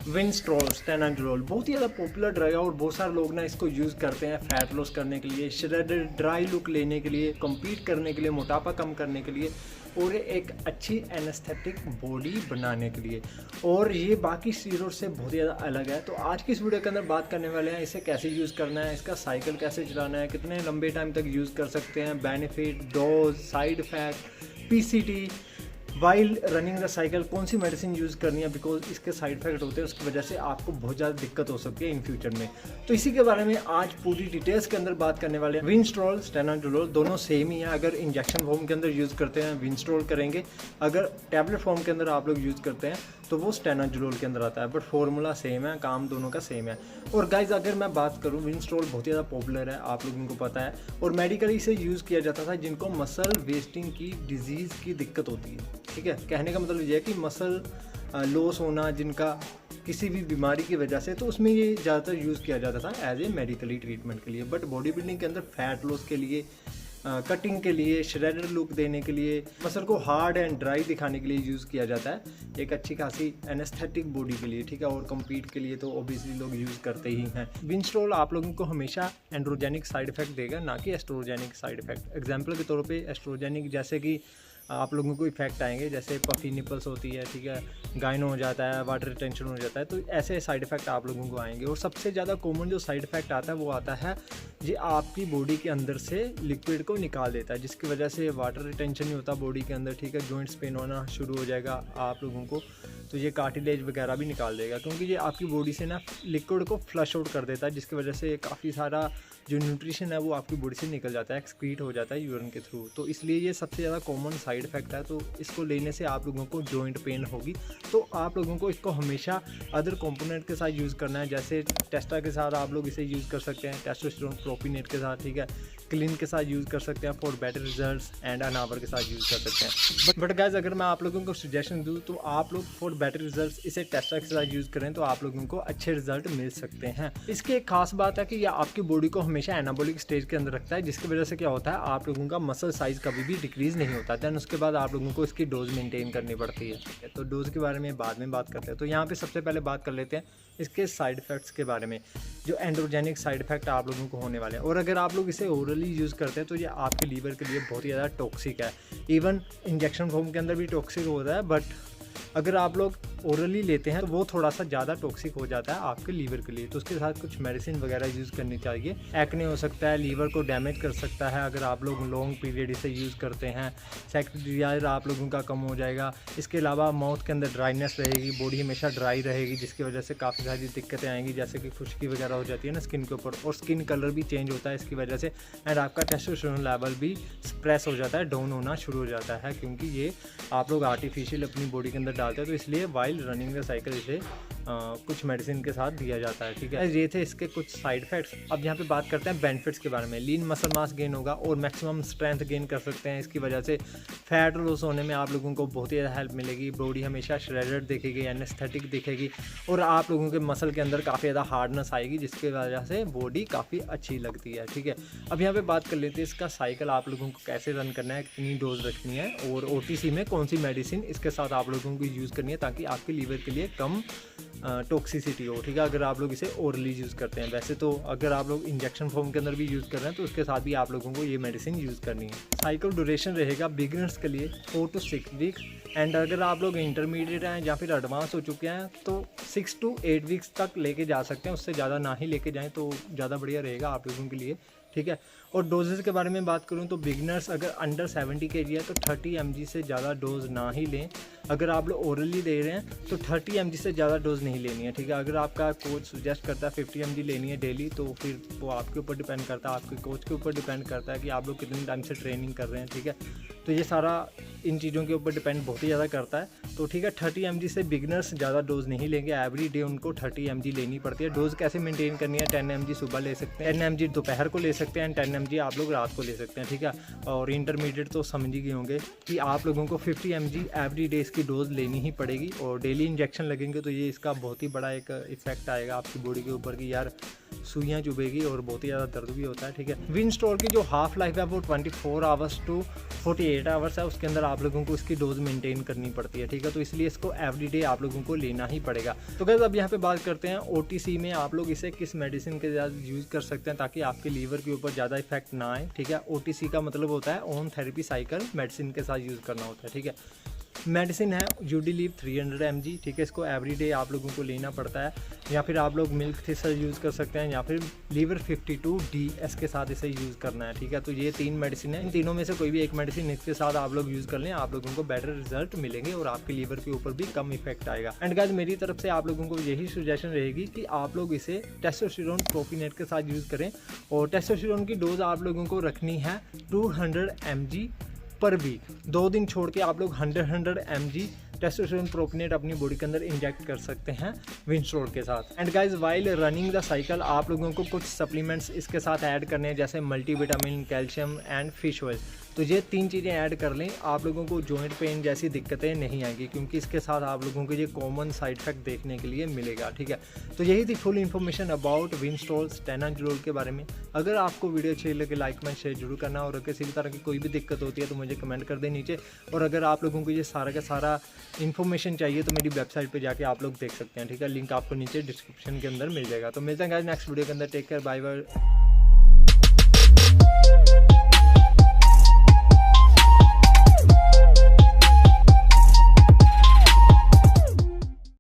विंस्ट्रोल स्टेनाग्लोल बहुत ही ज़्यादा popular drug है और बहुत सारे लोग ना इसको यूज़ करते हैं फैट लॉस करने के लिए, श्रेडेड ड्राई लुक लेने के लिए, कम्पीट करने के लिए, मोटापा कम करने के लिए और एक अच्छी एनेस्थेटिक बॉडी बनाने के लिए। और ये बाकी स्टीरॉयड से बहुत ही ज़्यादा अलग है। तो आज की इस वीडियो के अंदर बात करने वाले हैं इसे कैसे यूज़ करना है, इसका साइकिल कैसे चलाना है, कितने लंबे टाइम तक यूज़ कर सकते हैं, benefit, dose, side effect, PCT, while running the cycle, कौन सी मेडिसिन यूज़ करनी है बिकॉज इसके साइड इफेक्ट होते हैं, उसकी वजह से आपको बहुत ज़्यादा दिक्कत हो सकती है इन फ्यूचर में। तो इसी के बारे में आज पूरी डिटेल्स के अंदर बात करने वाले हैं। विंस्ट्रोल स्टेनाग्लोल दोनों सेम ही है। अगर इंजेक्शन फॉर्म के अंदर यूज़ करते हैं विंस्ट्रोल करेंगे, अगर टैबलेट फॉर्म के अंदर आप लोग यूज़ करते हैं तो वो स्टेनाग्लोल के अंदर आता है, बट फॉर्मूला सेम है, काम दोनों का सेम है। और गाइज अगर मैं बात करूँ, विंस्ट्रोल बहुत ही ज़्यादा पॉपुलर है, आप लोगों को पता है, और मेडिकली इसे यूज़ किया जाता था जिनको मसल वेस्टिंग की डिजीज़ की दिक्कत होती है। ठीक है, कहने का मतलब ये है कि मसल लॉस होना जिनका किसी भी बीमारी की वजह से, तो उसमें ये ज़्यादातर यूज़ किया जाता था एज ए मेडिकली ट्रीटमेंट के लिए। बट बॉडी बिल्डिंग के अंदर फैट लॉस के लिए, कटिंग के लिए, श्रेडेड लुक देने के लिए, मसल को हार्ड एंड ड्राई दिखाने के लिए यूज़ किया जाता है, एक अच्छी खासी एनेस्थेटिक बॉडी के लिए। ठीक है, और कम्पीट के लिए तो ऑब्वियसली लोग यूज़ करते ही हैं। विंस्ट्रोल आप लोगों को हमेशा एंड्रोजेनिक साइड इफेक्ट देगा, ना कि एस्ट्रोजेनिक साइड इफेक्ट। एग्जाम्पल के तौर पे एस्ट्रोजेनिक जैसे कि आप लोगों को इफेक्ट आएंगे, जैसे पफी निपल्स होती है, ठीक है, गाइनो हो जाता है, वाटर रिटेंशन हो जाता है, तो ऐसे साइड इफेक्ट आप लोगों को आएंगे। और सबसे ज़्यादा कॉमन जो साइड इफेक्ट आता है वो आता है ये आपकी बॉडी के अंदर से लिक्विड को निकाल देता है, जिसकी वजह से वाटर रिटेंशन नहीं होता बॉडी के अंदर। ठीक है, जॉइंट्स पेन होना शुरू हो जाएगा आप लोगों को, तो ये कार्टिलेज वगैरह भी निकाल देगा, क्योंकि ये आपकी बॉडी से ना लिक्विड को फ्लश आउट कर देता है, जिसकी वजह से काफ़ी सारा जो न्यूट्रिशन है वो आपकी बॉडी से निकल जाता है, एक्सक्रीट हो जाता है यूरिन के थ्रू। तो इसलिए ये सबसे ज़्यादा कॉमन साइड इफेक्ट है। तो इसको लेने से आप लोगों को जॉइंट पेन होगी, तो आप लोगों को इसको हमेशा अदर कंपोनेंट के साथ यूज़ करना है। जैसे टेस्टा के साथ आप लोग इसे यूज़ कर सकते हैं, टेस्टोस्टेरोन प्रोपिनेट के साथ, ठीक है, क्लीन के साथ यूज़ कर सकते हैं फॉर बेटर रिजल्ट्स, एंड अनावर के साथ यूज़ कर सकते हैं। बट गाइस अगर मैं आप लोगों को सजेशन दूँ तो आप लोग फॉर बेटर रिजल्ट्स इसे टेस्टा के साथ यूज़ करें तो आप लोगों को अच्छे रिजल्ट मिल सकते हैं। इसकी एक खास बात है कि यह आपकी बॉडी को हमेशा एनाबॉलिक स्टेज के अंदर रखता है, जिसकी वजह से क्या होता है आप लोगों का मसल साइज़ कभी भी डिक्रीज़ नहीं होता। दैन उसके बाद आप लोगों को इसकी डोज मेंटेन करनी पड़ती है। तो डोज के बारे में बाद में बात करते हैं। तो यहाँ पे सबसे पहले बात कर लेते हैं इसके साइड इफ़ेक्ट्स के बारे में, जो एंड्रोजेनिक साइड इफ़ेक्ट आप लोगों को होने वाले हैं। और अगर आप लोग इसे ओरली यूज़ करते हैं तो ये आपके लीवर के लिए बहुत ही ज़्यादा टॉक्सिक है। इवन इंजेक्शन फॉर्म के अंदर भी टॉक्सिक होता है, बट अगर आप लोग ओरली लेते हैं तो वो थोड़ा सा ज़्यादा टॉक्सिक हो जाता है आपके लीवर के लिए। तो उसके साथ कुछ मेडिसिन वगैरह यूज़ करनी चाहिए। एक्ने हो सकता है, लीवर को डैमेज कर सकता है अगर आप लोग लॉन्ग पीरियड इसे यूज़ करते हैं। सेक्स डिज़ायर आप लोगों का कम हो जाएगा। इसके अलावा माउथ के अंदर ड्राइनेस रहेगी, बॉडी हमेशा ड्राई रहेगी, जिसकी वजह से काफ़ी सारी दिक्कतें आएंगी, जैसे कि खुश्की वगैरह हो जाती है ना स्किन के ऊपर, और स्किन कलर भी चेंज होता है इसकी वजह से। एंड आपका टेस्टोस्टेरोन लेवल भी स्प्रेस हो जाता है, डाउन होना शुरू हो जाता है, क्योंकि ये आप लोग आर्टिफिशियल अपनी बॉडी के अंदर डालते हैं। तो इसलिए वाइल रनिंग द साइकिल इसे कुछ मेडिसिन के साथ दिया जाता है। ठीक है, ये थे इसके कुछ साइड इफेक्ट्स। अब यहाँ पे बात करते हैं बेनिफिट्स के बारे में। लीन मसल मास गेन होगा और मैक्सिमम स्ट्रेंथ गेन कर सकते हैं। इसकी वजह से फैट लॉस होने में आप लोगों को बहुत ही ज़्यादा हेल्प मिलेगी। बॉडी हमेशा श्रेडेड दिखेगी, एनेस्थेटिक दिखेगी, और आप लोगों के मसल के अंदर काफ़ी ज़्यादा हार्डनेस आएगी, जिसकी वजह से बॉडी काफ़ी अच्छी लगती है। ठीक है, अब यहाँ पे बात कर लेते हैं इसका साइकिल आप लोगों को कैसे रन करना है, कितनी डोज रखनी है, और OTC में कौन सी मेडिसिन इसके साथ आप लोगों को यूज़ करनी है, ताकि आपके लीवर के लिए कम टॉक्सिसिटी हो। ठीक है, अगर आप लोग इसे ओरली यूज़ करते हैं। वैसे तो अगर आप लोग इंजेक्शन फॉर्म के अंदर भी यूज़ कर रहे हैं तो उसके साथ भी आप लोगों को ये मेडिसिन यूज़ करनी है। साइकिल ड्यूरेशन रहेगा बिगिनर्स के लिए 4 to 6 वीक्स, एंड अगर आप लोग इंटरमीडिएट हैं या फिर एडवांस हो चुके हैं तो 6 to 8 वीक्स तक लेके जा सकते हैं। उससे ज़्यादा ना ही लेके जाएँ तो ज़्यादा बढ़िया रहेगा आप लोगों के लिए। ठीक है, और डोजेस के बारे में बात करूं तो बिगिनर्स अगर अंडर 70 kg है तो 30 mg से ज़्यादा डोज ना ही लें। अगर आप लोग ओरली दे रहे हैं तो 30 mg से ज़्यादा डोज नहीं लेनी है। ठीक है, अगर आपका कोच सजेस्ट करता है 50 mg लेनी है डेली, तो फिर वो आपके ऊपर डिपेंड करता है, आपके कोच के ऊपर डिपेंड करता है कि आप लोग कितने टाइम से ट्रेनिंग कर रहे हैं। ठीक है, तो ये सारा इन चीज़ों के ऊपर डिपेंड बहुत ही ज़्यादा करता है। तो ठीक है, 30 mg से बिगिनर्स ज़्यादा डोज नहीं लेंगे। एवरी डे उनको 30 mg लेनी पड़ती है। डोज कैसे मेंटेन करनी है, 10 mg सुबह ले सकते हैं, 10 mg दोपहर को ले सकते हैं, 10 mg आप लोग रात को ले सकते हैं। ठीक है, और इंटरमीडिएट तो समझ ही गए होंगे कि आप लोगों को 50 mg एवरी डे इसकी डोज लेनी ही पड़ेगी। और डेली इंजेक्शन लगेंगे तो ये इसका बहुत ही बड़ा एक इफेक्ट आएगा आपकी बॉडी के ऊपर कि यार सुइयाँ चुभेगी और बहुत ही ज़्यादा दर्द भी होता है। ठीक है, विंस्ट्रोल की जो हाफ लाइफ है वो 24 आवर्स टू 48 आवर्स है। उसके अंदर आप लोगों को इसकी डोज मेंटेन करनी पड़ती है, ठीक है। तो इसलिए इसको एवरीडे आप लोगों को लेना ही पड़ेगा। तो गाइस अब यहाँ पे बात करते हैं OTC में आप लोग इसे किस मेडिसिन के साथ यूज़ कर सकते हैं ताकि आपके लीवर के ऊपर ज़्यादा इफेक्ट ना आए, ठीक है। OTC का मतलब होता है ऑन थेरेपी साइकिल मेडिसिन के साथ यूज़ करना होता है, ठीक है। मेडिसिन है UD-Leave 300 mg, ठीक है। इसको एवरीडे आप लोगों को लेना पड़ता है, या फिर आप लोग मिल्क थिसल यूज़ कर सकते हैं, या फिर लीवर 52D इसके साथ इसे यूज़ करना है, ठीक है। तो ये 3 मेडिसिन है, इन तीनों में से कोई भी एक मेडिसिन इसके साथ आप लोग यूज़ कर लें, आप लोगों को बेटर रिजल्ट मिलेंगे और आपके लीवर के ऊपर भी कम इफेक्ट आएगा। एंड गाइस मेरी तरफ से आप लोगों को यही सजेशन रहेगी कि आप लोग इसे टेस्टोस्टेरोन प्रोपिनेट के साथ यूज़ करें, और टेस्टोस्टेरोन की डोज आप लोगों को रखनी है 200 mg पर वीक। 2 दिन छोड़ के आप लोग 100 mg टेस्टोस्टेरोन प्रोपिनेट अपनी बॉडी के अंदर इंजेक्ट कर सकते हैं विंस्ट्रोल के साथ। And guys while running the cycle आप लोगों को कुछ सप्लीमेंट्स इसके साथ ऐड करने हैं, जैसे multivitamin, calcium and fish oil. तो ये 3 चीज़ें ऐड कर लें, आप लोगों को जॉइंट पेन जैसी दिक्कतें नहीं आएंगी, क्योंकि इसके साथ आप लोगों को ये कॉमन साइड इफेक्ट देखने के लिए मिलेगा, ठीक है। तो यही थी फुल इन्फॉर्मेशन अबाउट विंस्ट्रोल टेनाजोल के बारे में। अगर आपको वीडियो अच्छी लगे लाइक में शेयर जरूर करना, और किसी भी तरह की कोई भी दिक्कत होती है तो मुझे कमेंट कर दें नीचे। और अगर आप लोगों को ये सारा का सारा इन्फॉर्मेशन चाहिए तो मेरी वेबसाइट पे जाके आप लोग देख सकते हैं, ठीक है। लिंक आपको नीचे डिस्क्रिप्शन के अंदर मिल जाएगा। तो मिलते हैं गाइस नेक्स्ट वीडियो के अंदर। Take care, bye bye.